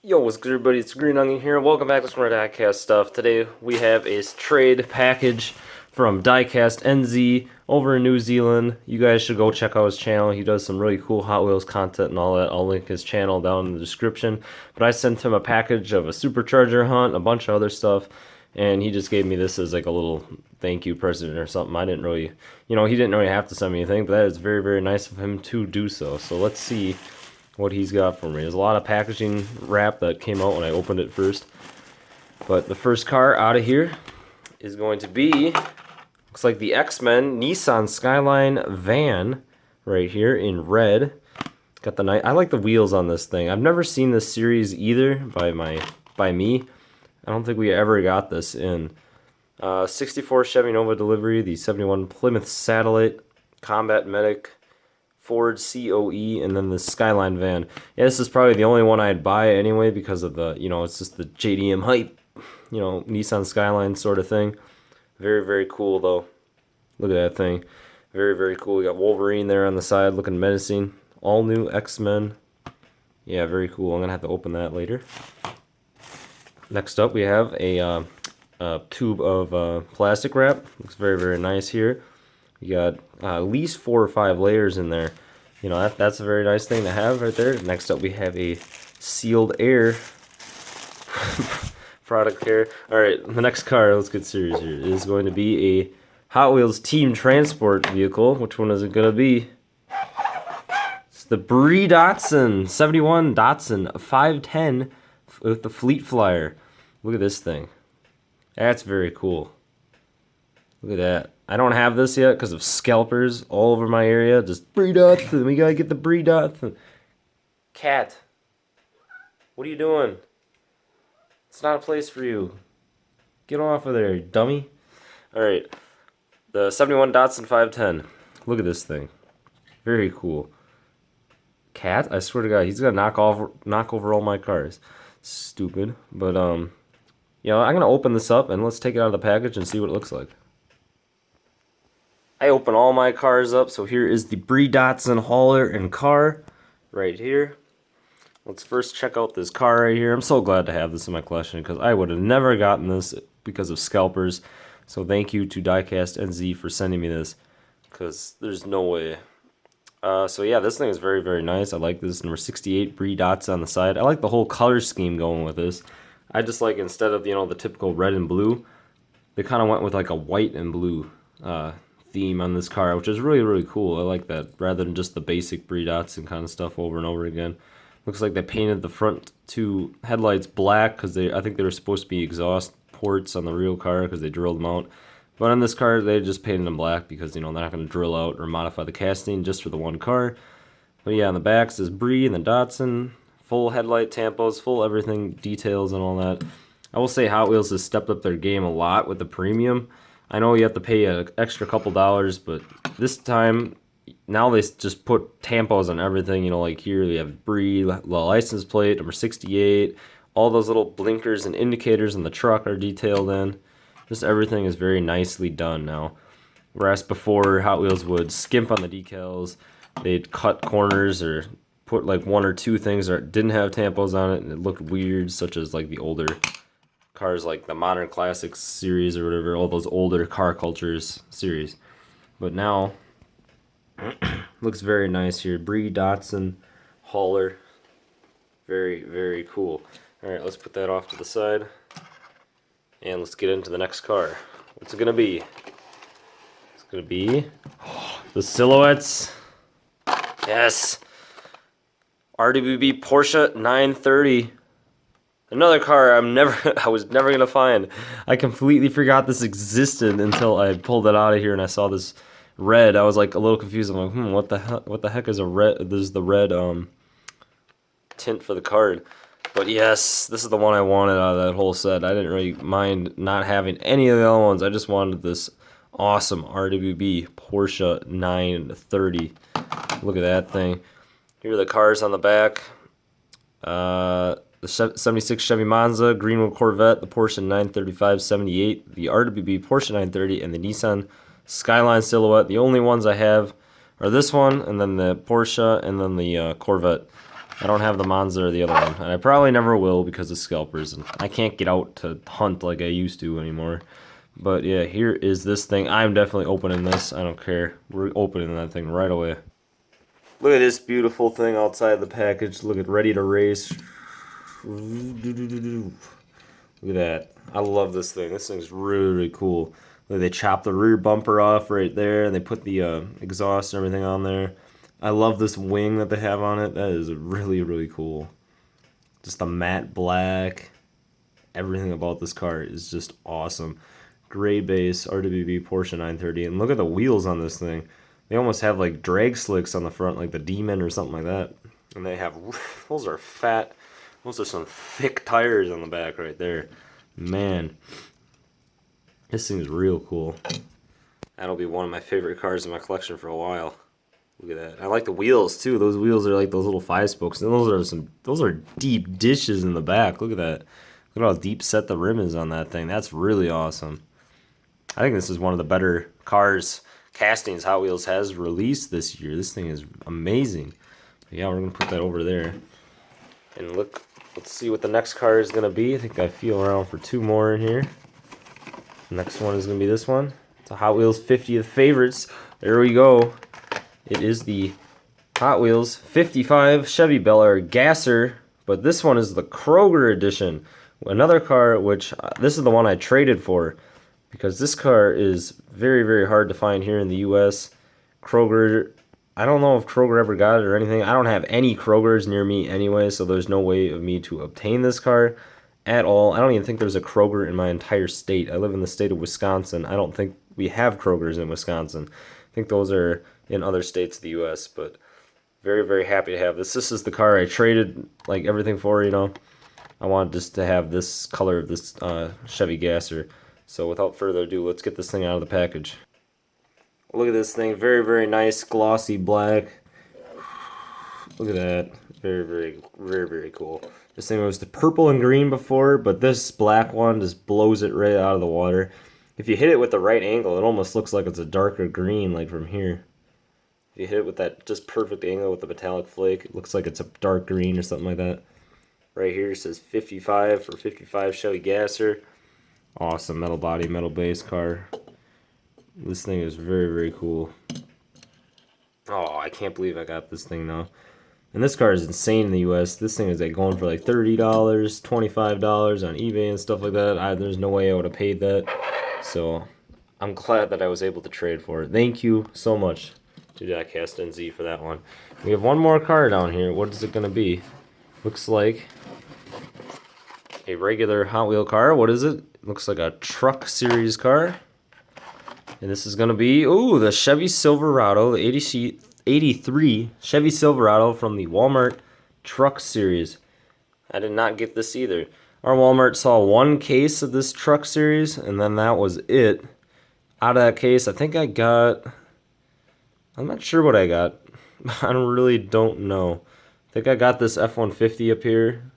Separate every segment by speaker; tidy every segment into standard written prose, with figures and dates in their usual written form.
Speaker 1: Yo, what's good everybody? It's Green Onion here. Welcome back to some more Diecast stuff. Today we have a trade package from DiecastNZ over in New Zealand. You guys should go check out his channel. He does some really cool Hot Wheels content and all that. I'll link his channel down in the description. But I sent him a package of a supercharger hunt, a bunch of other stuff, and he just gave me this as like a little thank you present or something. I didn't really, he didn't really have to send me anything, but that is very, very nice of him to do so. So let's see what he's got for me. There's a lot of packaging wrap that came out when I opened it first. But the first car out of here is going to be, looks like the X-Men Nissan Skyline van right here in red. Got the nice, I like the wheels on this thing. I've never seen this series either by me. I don't think we ever got this in. 64 Chevy Nova delivery, the 71 Plymouth Satellite, Combat Medic, Ford COE, and then the Skyline van. Yeah, this is probably the only one I'd buy anyway because of the, it's just the JDM hype, Nissan Skyline sort of thing. Very, very cool though. Look at that thing. Very, very cool. We got Wolverine there on the side looking menacing. All new X-Men. Yeah, very cool. I'm going to have to open that later. Next up we have a tube of plastic wrap. Looks very, very nice here. You got at least 4 or 5 layers in there. That's a very nice thing to have right there. Next up we have a sealed air product here. Alright, the next car, let's get serious here, is going to be a Hot Wheels team transport vehicle. Which one is it going to be? It's the Datsun 71 Datsun 510 with the Fleet Flyer. Look at this thing. That's very cool. Look at that. I don't have this yet because of scalpers all over my area. Just Datsun. We gotta get the Datsun. Cat. What are you doing? It's not a place for you. Get off of there, you dummy. Alright. The 71 Datsun 510. Look at this thing. Very cool. Cat? I swear to God, he's gonna knock over all my cars. Stupid. But I'm gonna open this up and let's take it out of the package and see what it looks like. I open all my cars up, so here is the Datsun hauler and car right here. Let's first check out this car right here. I'm so glad to have this in my collection because I would have never gotten this because of scalpers. So thank you to DiecastNZ for sending me this because there's no way. So yeah, this thing is very, very nice. I like this number 68 Datsun on the side. I like the whole color scheme going with this. I just like, instead of the typical red and blue, they kind of went with like a white and blue theme on this car, which is really, really cool. I like that rather than just the basic Datsun kind of stuff over and over again. Looks like they painted the front 2 headlights black because I think they were supposed to be exhaust ports on the real car because they drilled them out. But on this car, they just painted them black because they're not going to drill out or modify the casting just for the one car. But yeah, on the back says Brie and the Datsun, full headlight tampos, full everything, details and all that. I will say Hot Wheels has stepped up their game a lot with the premium. I know you have to pay an extra couple dollars, but this time, now they just put tampos on everything. Like here they have Brie, the license plate, number 68. All those little blinkers and indicators in the truck are detailed in. Just everything is very nicely done now. Whereas before, Hot Wheels would skimp on the decals. They'd cut corners or put like 1 or 2 things that didn't have tampos on it, and it looked weird, such as like the older cars like the Modern Classics series or whatever, all those older car cultures series. But now, looks very nice here. Datsun hauler. Very, very cool. Alright, let's put that off to the side. And let's get into the next car. What's it going to be? It's going to be the Silhouettes. Yes! RWB Porsche 930. Another car I was never gonna find. I completely forgot this existed until I pulled it out of here and I saw this red. I was like a little confused. I'm like, what the heck is a red? This is the red tint for the card. But yes, this is the one I wanted out of that whole set. I didn't really mind not having any of the other ones. I just wanted this awesome RWB Porsche 930. Look at that thing. Here are the cars on the back. The 76 Chevy Monza, Greenwood Corvette, the Porsche 935 78, the RWB Porsche 930, and the Nissan Skyline Silhouette. The only ones I have are this one, and then the Porsche, and then the Corvette. I don't have the Monza or the other one, and I probably never will because of scalpers, and I can't get out to hunt like I used to anymore. But yeah, here is this thing. I'm definitely opening this. I don't care. We're opening that thing right away. Look at this beautiful thing outside the package. Look at ready to race. Look at that. I love this thing. This thing's really, really cool. Look, they chopped the rear bumper off right there, and they put the exhaust and everything on there. I love this wing that they have on it. That is really, really cool. Just the matte black. Everything about this car is just awesome. Gray base, RWB Porsche 930. And look at the wheels on this thing. They almost have like drag slicks on the front, like the Demon or something like that. And they have, those are fat, those are some thick tires on the back right there. Man, this thing is real cool. That'll be one of my favorite cars in my collection for a while. Look at that. I like the wheels too. Those wheels are like those little 5-spokes. And those are deep dishes in the back. Look at that. Look at how deep set the rim is on that thing. That's really awesome. I think this is one of the better cars castings Hot Wheels has released this year. This thing is amazing. But yeah, we're gonna put that over there. And look, let's see what the next car is gonna be. I think I feel around for 2 more in here. The next one is gonna be this one. It's a Hot Wheels 50th favorites. There we go. It is the Hot Wheels 55 Chevy Belair Gasser, but this one is the Kroger edition. Another car which, this is the one I traded for, because this car is very, very hard to find here in the U.S. Kroger, I don't know if Kroger ever got it or anything. I don't have any Krogers near me anyway, so there's no way of me to obtain this car at all. I don't even think there's a Kroger in my entire state. I live in the state of Wisconsin. I don't think we have Krogers in Wisconsin. I think those are in other states of the U.S., but very, very happy to have this. This is the car I traded like everything for, you know. I wanted just to have this color of this Chevy Gasser. So without further ado, let's get this thing out of the package. Look at this thing. Very, very nice, glossy black. Look at that. Very, very, very, very cool. This thing was the purple and green before, but this black one just blows it right out of the water. If you hit it with the right angle, it almost looks like it's a darker green, like from here. If you hit it with that just perfect angle with the metallic flake, it looks like it's a dark green or something like that. Right here it says 55 for 55 Chevy Gasser. Awesome metal body, metal base car. This thing is very, very cool. Oh, I can't believe I got this thing now. And this car is insane in the US. This thing is like going for like $30, $25 on eBay and stuff like that. There's no way I would have paid that. So I'm glad that I was able to trade for it. Thank you so much to DiecastNZ for that one. We have one more car down here. What is it going to be? Looks like a regular Hot Wheel car. What is it? Looks like a truck series car. And this is going to be, ooh, the Chevy Silverado, the 83 Chevy Silverado from the Walmart Truck Series. I did not get this either. Our Walmart saw one case of this truck series, and then that was it. Out of that case, I think I got, I'm not sure what I got. I really don't know. I think I got this F-150 up here.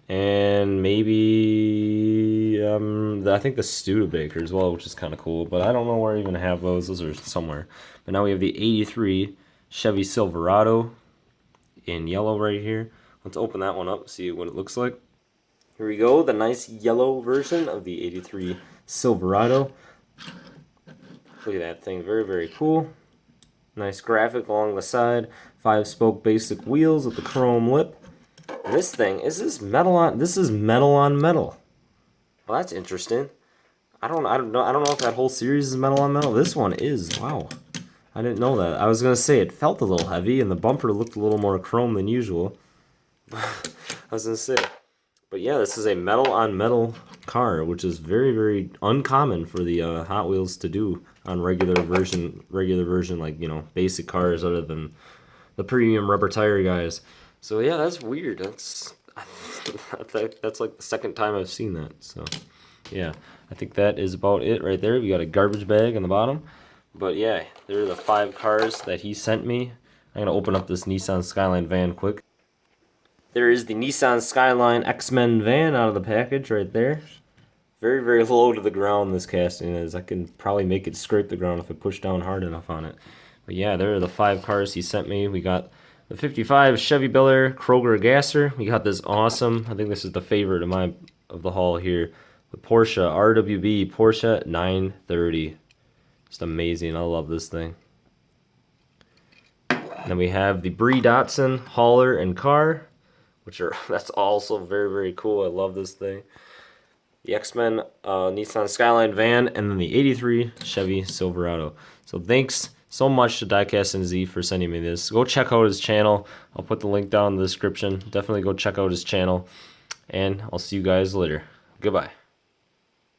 Speaker 1: And maybe, I think the Studebaker as well, which is kind of cool. But I don't know where I even have those. Those are somewhere. But now we have the 83 Chevy Silverado in yellow right here. Let's open that one up, see what it looks like. Here we go, the nice yellow version of the 83 Silverado. Look at that thing, very, very cool. Nice graphic along the side. 5-spoke basic wheels with the chrome lip. And this thing, is this metal on? This is metal on metal. Well, that's interesting. I don't know if that whole series is metal on metal. This one is. Wow, I didn't know that. I was gonna say it felt a little heavy, and the bumper looked a little more chrome than usual. I was gonna say, but yeah, this is a metal on metal car, which is very, very uncommon for the Hot Wheels to do on regular version, like, you know, basic cars other than the premium rubber tire guys. So yeah, that's weird. That's like the second time I've seen that. So yeah, I think that is about it right there. We got a garbage bag on the bottom. But yeah, there are the 5 cars that he sent me. I'm gonna open up this Nissan Skyline van quick. There is the Nissan Skyline X-Men van out of the package right there. Very, very low to the ground this casting is. I can probably make it scrape the ground if I push down hard enough on it. But yeah, there are the 5 cars he sent me. We got The 55 Chevy Belair Kroger Gasser. We got this awesome, I think this is the favorite of the haul here. The Porsche RWB Porsche 930. Just amazing. I love this thing. And then we have the Brie Datsun hauler and car, that's also very, very cool. I love this thing. The X-Men Nissan Skyline van, and then the 83 Chevy Silverado. So thanks so much to DiecastNZ for sending me this. Go check out his channel. I'll put the link down in the description. Definitely go check out his channel. And I'll see you guys later. Goodbye.